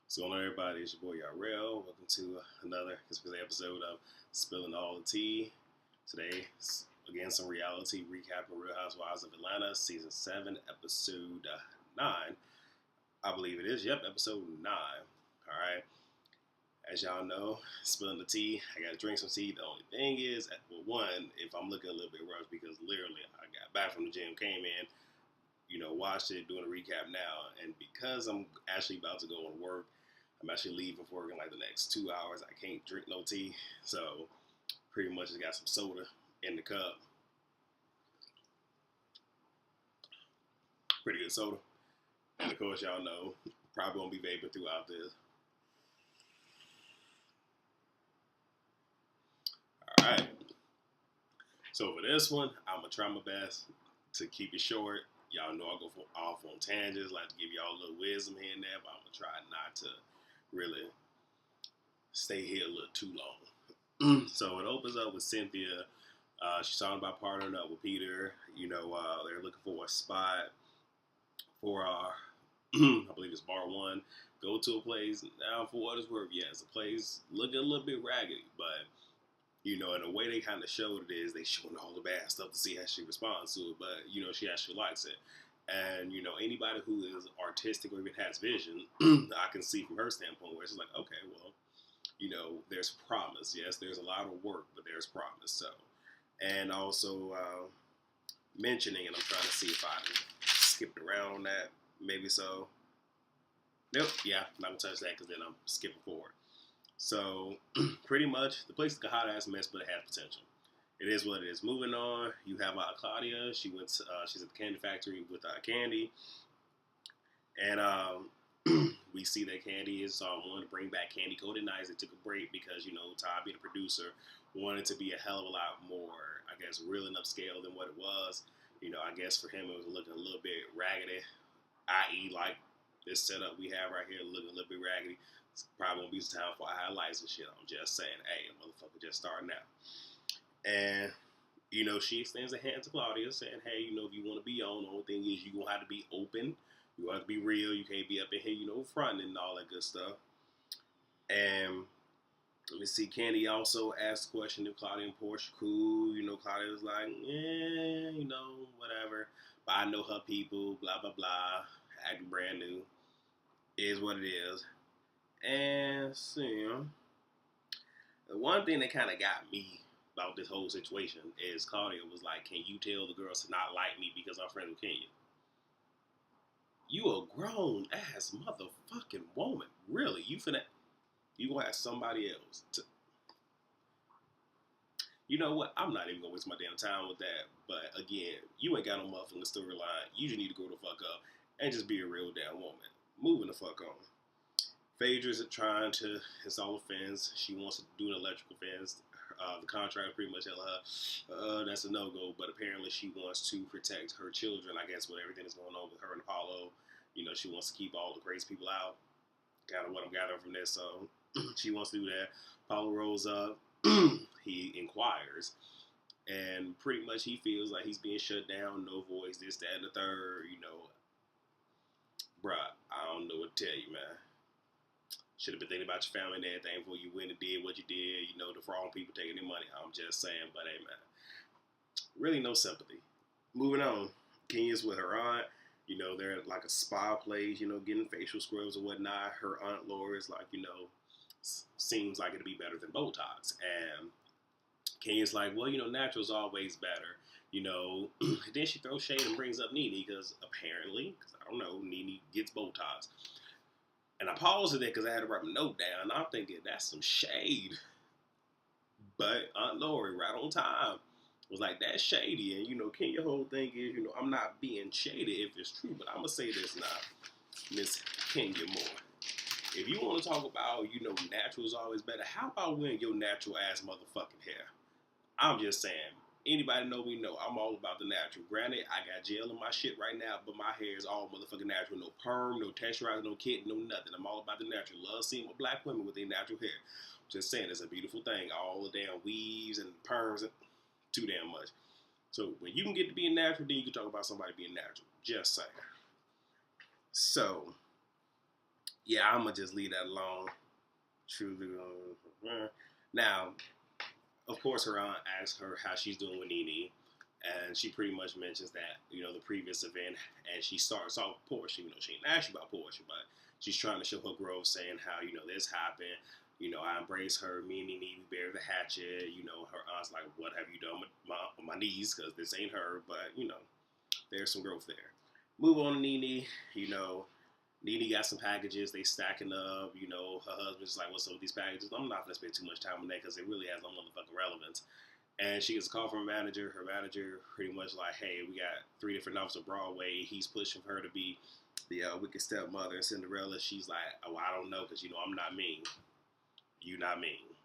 What's going on, everybody? It's your boy RealiTEA. Welcome to another episode of Spilling All the Tea. Today, again, some reality recap of Real Housewives of Atlanta, Season 7, Episode 9. I believe it is. Yep, Episode 9. Alright. As y'all know, spilling the tea. I gotta drink some tea. The only thing is, well, one, if I'm looking a little bit rushed, because literally I got back from the gym, came in, watched it, doing a recap now, and because I'm actually about to go on work, I'm actually leaving for work in like the next 2 hours. I can't drink no tea, so pretty much just got some soda in the cup. Pretty good soda. And of course, y'all know, probably won't be vaping throughout this. Alright. So for this one, I'm going to try my best to keep it short. Y'all know I go off on tangents, like to give y'all a little wisdom here and there, but I'm going to try not to really stay here a little too long. So it opens up with Cynthia. She's talking about partnering up with Peter. They're looking for a spot for, I believe it's Bar 1. Go to a place. Now, for what it's worth, yes, the place looking a little bit raggedy, but in the way they kind of showed it is they showing all the bad stuff to see how she responds to it, but she actually likes it. And anybody who is artistic or even has vision, I can see from her standpoint where it's like, okay, well, there's promise. Yes, there's a lot of work, but there's promise. So, and also mentioning, and I'm trying to see if I skipped around on that. Maybe so. Nope. Yeah, I'm not gonna touch that because then I'm skipping forward. So, pretty much, the place is a hot ass mess, but it has potential. It is what it is. Moving on, you have Claudia. She's at the candy factory with Candy, and we see that Candy is wanting to bring back Candy Coated Nights. They took a break because Todd, being a producer, wanted to be a hell of a lot more, I guess, real and upscale than what it was. I guess for him it was looking a little bit raggedy, i.e., like this setup we have right here looking a little bit raggedy. It's probably won't be time for highlights and shit. I'm just saying, hey, a motherfucker just starting out. And, she extends a hand to Claudia saying, hey, if you want to be on, the only thing is you're going to have to be open. You have to be real. You can't be up in here, fronting and all that good stuff. And let me see, Candy also asked a question if Claudia and Portia cool. Claudia was like, yeah, whatever. But I know her people, blah, blah, blah. Acting brand new. Is what it is. And so, the one thing that kind of got me about this whole situation is Claudia was like, can you tell the girls to not like me because I'm friends with Kenya? You a grown ass motherfucking woman. Really? You gonna have somebody else to... You know what? I'm not even gonna waste my damn time with that. But again, you ain't got no motherfucking storyline. You just need to grow the fuck up and just be a real damn woman. Moving the fuck on. Phaedra's trying to install a fence. She wants to do an electrical fence. The contractor pretty much tell her that's a no-go, but apparently she wants to protect her children, I guess, with everything that's going on with her and Apollo. She wants to keep all the crazy people out. Kind of what I'm gathering from this. So she wants to do that. Apollo rolls up. He inquires. And pretty much he feels like he's being shut down. No voice, this, that, and the third. Bruh, I don't know what to tell you, man. Should have been thinking about your family and everything before you went and did what you did. The wrong people taking their money. I'm just saying, but hey, man. Really no sympathy. Moving on. Kenya's with her aunt. They're at like a spa place, getting facial scrubs and whatnot. Her aunt Laura is like, seems like it'd be better than Botox. And Kenya's like, well, natural's always better. Then she throws shade and brings up Nene because apparently, I don't know, Nene gets Botox. And I paused it there because I had to write my note down. I'm thinking, that's some shade. But Aunt Lori, right on time, was like, that's shady. And, Kenya, whole thing is, I'm not being shady if it's true. But I'm going to say this now, Miss Kenya Moore. If you want to talk about, natural is always better, how about wearing your natural ass motherfucking hair? I'm just saying. Anybody know me know I'm all about the natural. Granted, I got gel in my shit right now, but my hair is all motherfucking natural. No perm, no texturizer, no kit, no nothing. I'm all about the natural. Love seeing my black women with their natural hair. Just saying, it's a beautiful thing. All the damn weaves and perms, and too damn much. So when you can get to being natural, then you can talk about somebody being natural. Just saying. So, yeah, I'm gonna just leave that alone. Truly. Now, of course, her aunt asks her how she's doing with Nene, and she pretty much mentions that the previous event, and she starts off Portia. She ain't asked about Portia, but she's trying to show her growth, saying how this happened. I embrace her. Me and Nene, we bury the hatchet. Her aunt's like, "What have you done with my niece? Because this ain't her." But there's some growth there. Move on to Nene. Nene got some packages. They stacking up. Her husband's like, "What's up with these packages?" I'm not gonna spend too much time on that because it really has no motherfucking relevance. And she gets a call from her manager. Her manager pretty much like, "Hey, we got 3 different novels on Broadway. He's pushing for her to be the wicked stepmother and Cinderella." She's like, "Oh, I don't know because I'm not mean. You not mean.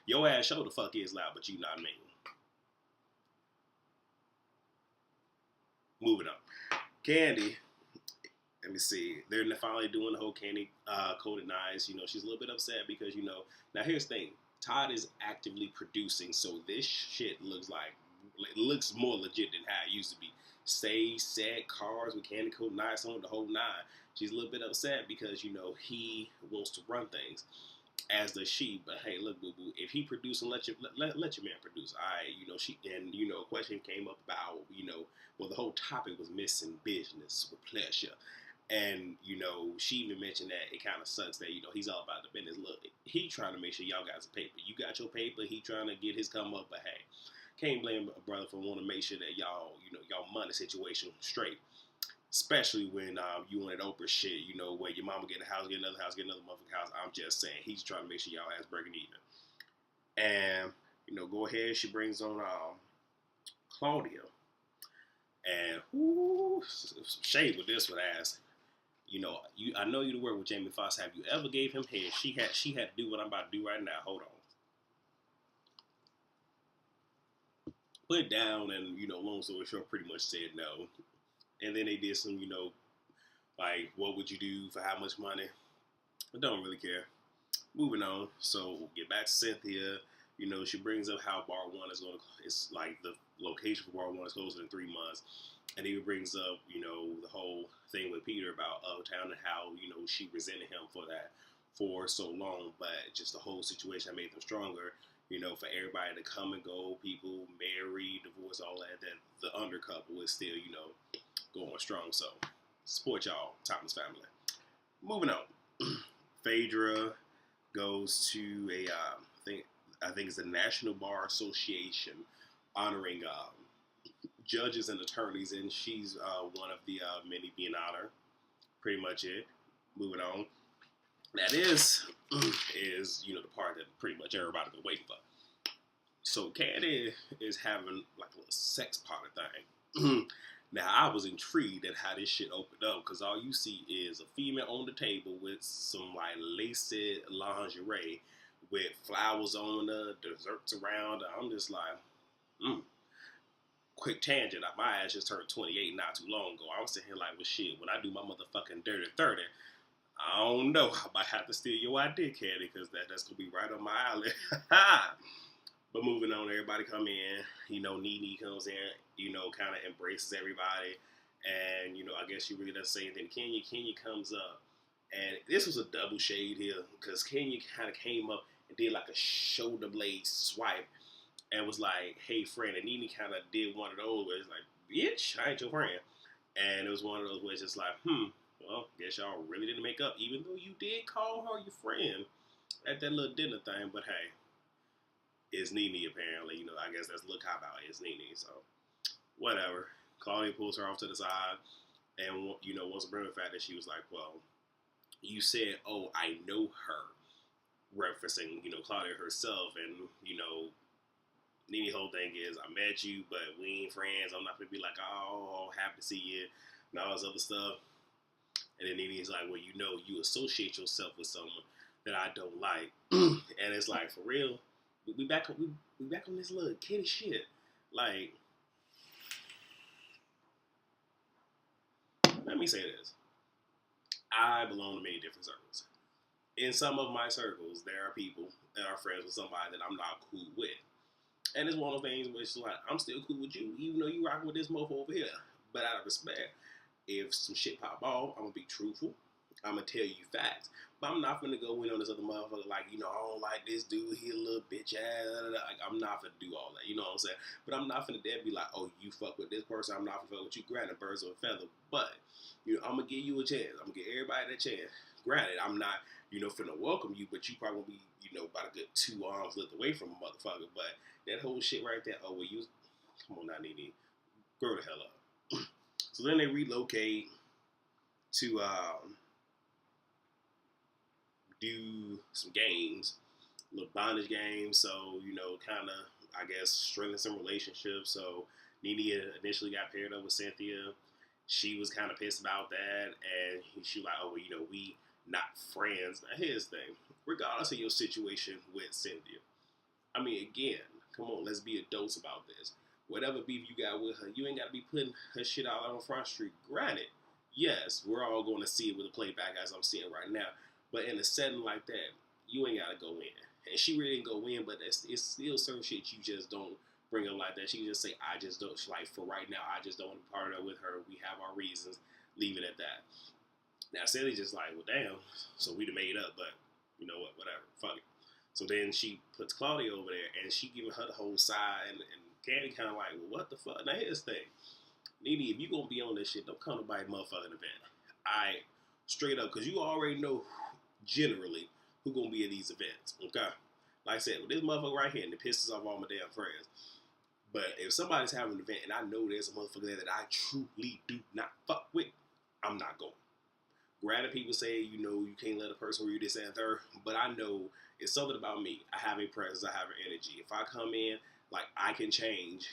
Your ass show the fuck is loud, but you not mean." Moving on. Candy. Let me see. They're finally doing the whole Candy coated knives. She's a little bit upset because Now here's the thing. Todd is actively producing, so this shit looks more legit than how it used to be. Stage, set, cars with candy coated knives on the whole nine. She's a little bit upset because he wants to run things, as does she. But hey, look, boo boo, if he produce and let your man produce, a question came up about the whole topic was missing business with pleasure. And, she even mentioned that it kind of sucks that, he's all about the business. Look, he trying to make sure y'all got some paper. You got your paper. He trying to get his come up. But, hey, can't blame a brother for wanting to make sure that y'all money situation straight. Especially when you wanted Oprah shit, where your mama get a house, get another motherfucking house. I'm just saying, he's trying to make sure y'all ass breaking even. And, go ahead. She brings on Claudia. And, some shade with this one, ass. I know you to work with Jamie Foxx. Have you ever gave him head? She had to do what I'm about to do right now. Hold on. Put it down, and long story short, pretty much said no. And then they did some, like, what would you do for how much money? I don't really care. Moving on. So get back to Cynthia. She brings up how Bar One is it's like the location for Bar One is closing in 3 months. And he brings up, the whole thing with Peter about Uptown and how, she resented him for that for so long. But just the whole situation made them stronger, for everybody to come and go, people marry, divorce, all that the undercouple is still, going strong. So support y'all, Thomas family. Moving on. Phaedra goes to I think it's the National Bar Association honoring judges and attorneys, and she's one of the many being honored. Pretty much it. Moving on. That is the part that pretty much everybody's been waiting for. So Candy is having like a little sex party thing. Now I was intrigued at how this shit opened up because all you see is a female on the table with some like lacy lingerie with flowers on her, desserts around her. I'm just like, quick tangent. My ass just turned 28 not too long ago. I was sitting here like, well, shit, when I do my motherfucking dirty 30, I don't know. I might have to steal your idea, Candy, because that's going to be right on my alley. But moving on, everybody come in. Nene comes in, kind of embraces everybody. And, I guess she really doesn't say anything. Kenya comes up. And this was a double shade here because Kenya kind of came up and did like a shoulder blade swipe and was like, "Hey, friend." And Nene kind of did one of those where it's like, "Bitch, I ain't your friend." And it was one of those where it's just like, well, guess y'all really didn't make up, even though you did call her your friend at that little dinner thing. But hey, it's Nene apparently. I guess that's look how about it's Nene. So whatever. Claudia pulls her off to the side and wants to bring the fact that she was like, "Well, you said, oh, I know her," referencing, Claudia herself. And, Nene's whole thing is, I met you, but we ain't friends. I'm not going to be like, "Oh, happy to see you," and all this other stuff. And then Nene's like, "Well, you associate yourself with someone that I don't like." And it's like, for real, we back on this little kitty shit. Like, let me say this. I belong to many different circles. In some of my circles, there are people that are friends with somebody that I'm not cool with. And it's one of those things where it's like, I'm still cool with you, even though you rocking with this mofo over here. But out of respect, if some shit pop off, I'm going to be truthful. I'm gonna tell you facts. But I'm not gonna go in on this other motherfucker like, I don't like this dude, he a little bitch ass. Like, I'm not gonna do all that, you know what I'm saying? But I'm not gonna be like, oh, you fuck with this person, I'm not gonna fuck with you. Granted, birds of a feather. But, I'm gonna give you a chance. I'm gonna give everybody that chance. Granted, I'm not, finna welcome you, but you probably be, about a good 2 arms length away from a motherfucker. But that whole shit right there, oh, well, come on now, Nene. Grow the hell up. So then they relocate to do some games, little bondage games. So, kind of, I guess, strengthen some relationships. So Nene initially got paired up with Cynthia. She was kind of pissed about that, and she like, oh, well, we not friends. Now, here's the thing. Regardless of your situation with Cynthia, I mean, again, come on, let's be adults about this. Whatever beef you got with her, you ain't got to be putting her shit out on Front Street. Granted, yes, we're all going to see it with a playback as I'm seeing right now. But in a setting like that, you ain't got to go in. And she really didn't go in, but it's still certain shit you just don't bring up like that. She can just say, I just don't, like, for right now, I just don't want to partner with her. We have our reasons. Leave it at that. Now, Sally's just like, well, damn. So we'd have made up, but you know what, whatever. Fuck it. So then she puts Claudia over there, and she giving her the whole side, and Candy kind of like, well, what the fuck? Now, here's the thing. Nene, if you going to be on this shit, don't come to my motherfucking event. I straight up, because you already know generally who going to be at these events, okay? Like I said, with this motherfucker right here, and it pisses off all my damn friends. But if somebody's having an event, and I know there's a motherfucker there that I truly do not fuck with, I'm not going. Granted, people say, you can't let a person read this and third, but I know it's something about me. I have a presence, I have an energy. If I come in, like, I can change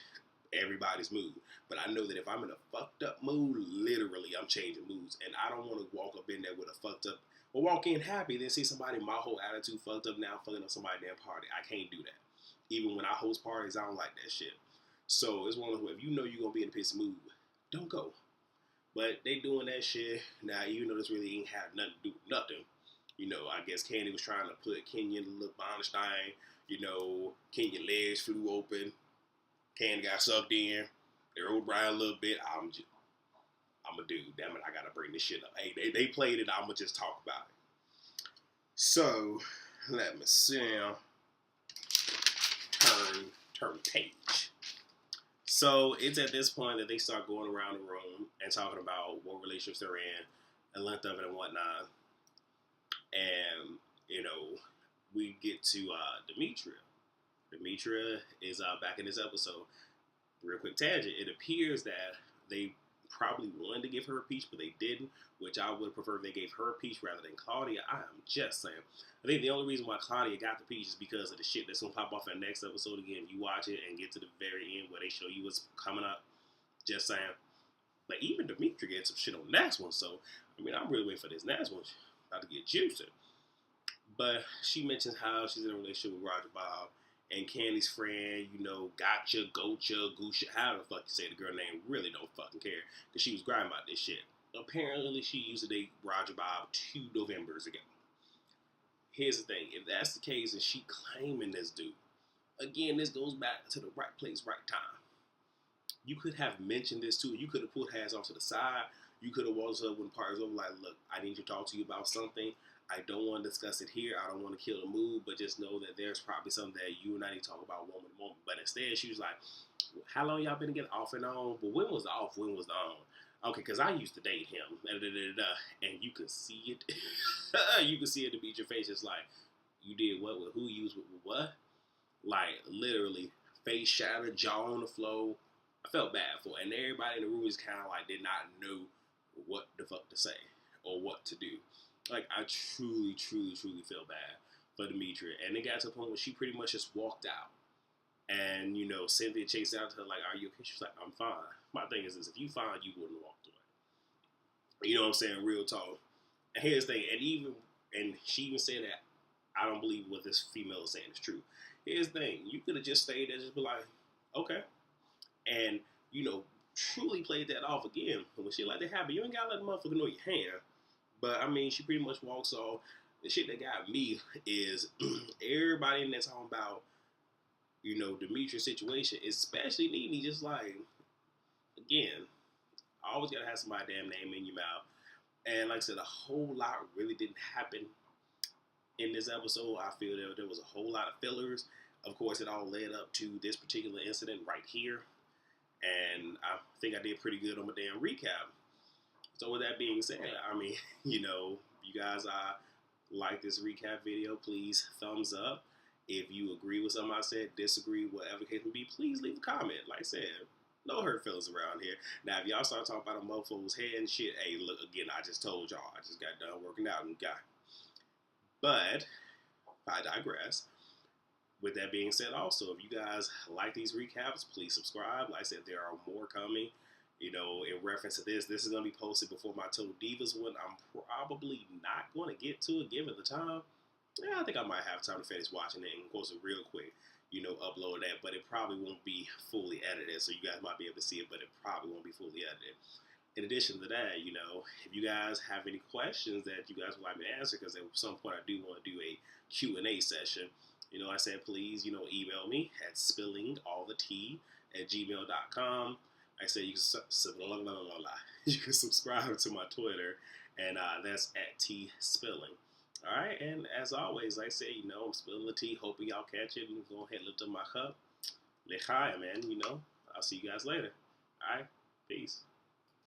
everybody's mood. But I know that if I'm in a fucked up mood, literally, I'm changing moods. And I don't want to walk up in there with a fucked up, or walk in happy, then see somebody, my whole attitude fucked up, now fucking up somebody's damn party. I can't do that. Even when I host parties, I don't like that shit. So it's one of those, if you know you're going to be in a pissy mood, don't go. But they doing that shit. Now, even though this really ain't have nothing to do with nothing, I guess Candy was trying to put Kenya in a little Bonstein. Kenya's legs flew open. Candy got sucked in. They rolled around a little bit. I'm a dude. Damn it, I gotta bring this shit up. Hey, they played it. I'ma just talk about it. So, let me see. Turn page. So it's at this point that they start going around the room and talking about what relationships they're in, the length of it and whatnot. And, we get to Demetria. Demetria is back in this episode. Real quick tangent. It appears that they probably wanted to give her a peach, but they didn't, which I would prefer if they gave her a peach rather than Claudia. I am just saying. I think the only reason why Claudia got the peach is because of the shit that's going to pop off in the next episode. Again, if you watch it and get to the very end where they show you what's coming up, just saying. But even Demetria gets some shit on the next one, so, I'm really waiting for this next one. About to get juiced. But she mentions how she's in a relationship with Roger Bob, and Candy's friend, gotcha, gocha, goosha, however the fuck you say the girl name, really don't fucking care, because she was grinding about this shit. Apparently, she used to date Roger Bob 2 Novembers ago. Here's the thing, if that's the case, and she claiming this dude, again, this goes back to the right place, right time. You could have mentioned this too. You could have pulled her ass off to the side. You could have walked up when the party's over, like, look, I need to talk to you about something. I don't want to discuss it here. I don't want to kill the mood, but just know that there's probably something that you and I need to talk about woman to woman. But instead, she was like, how long y'all been together, off and on? But when was the off? When was the on? Okay, because I used to date him. And you can see it. You can see it to beat your face. It's like, you did what with who? You was with what? Like, literally, face shattered, jaw on the floor. I felt bad for it. And everybody in the room is kind of like, did not know what the fuck to say or what to do. Like, I truly, truly, truly feel bad for Demetria. And it got to the point where she pretty much just walked out. And, Cynthia chased out to her, like, are you okay? She was like, I'm fine. My thing is if you fine, you wouldn't walk away. You know what I'm saying? Real talk. And here's the thing. And she even said that I don't believe what this female is saying is true. Here's the thing. You could have just stayed there and just be like, okay. And, truly played that off again. And when shit like that happen, you ain't got to let the motherfucker know your hand. But, she pretty much walks off. The shit that got me is everybody in there talking about, Demetria's situation, especially Nene, just like, again, I always got to have somebody's damn name in your mouth. And like I said, a whole lot really didn't happen in this episode. I feel that there was a whole lot of fillers. Of course, it all led up to this particular incident right here. And I think I did pretty good on my damn recap. So with that being said, I mean, you guys like this recap video, please thumbs up. If you agree with something I said, disagree, whatever case may be, please leave a comment. Like I said, no hurt feelings around here. Now, if y'all start talking about a motherfucker's head and shit, hey, look, again, I just told y'all. I just got done working out and got. But, I digress. With that being said, also, if you guys like these recaps, please subscribe. Like I said, there are more coming. In reference to this is going to be posted before my Total Divas one. I'm probably not going to get to it given the time. Yeah, I think I might have time to finish watching it and post it real quick. Upload that, but it probably won't be fully edited, so you guys might be able to see it, but it probably won't be fully edited. In addition to that, if you guys have any questions that you guys would like me to answer, because at some point I do want to do a Q&A session, I said please, email me at spillingallthetea@gmail.com. I said you can subscribe to my Twitter, and that's at tspilling. All right, and as always, like I say, I'm spilling the tea. Hoping y'all catch it and go ahead and lift up my cup. L'chaim, man. I'll see you guys later. All right, peace.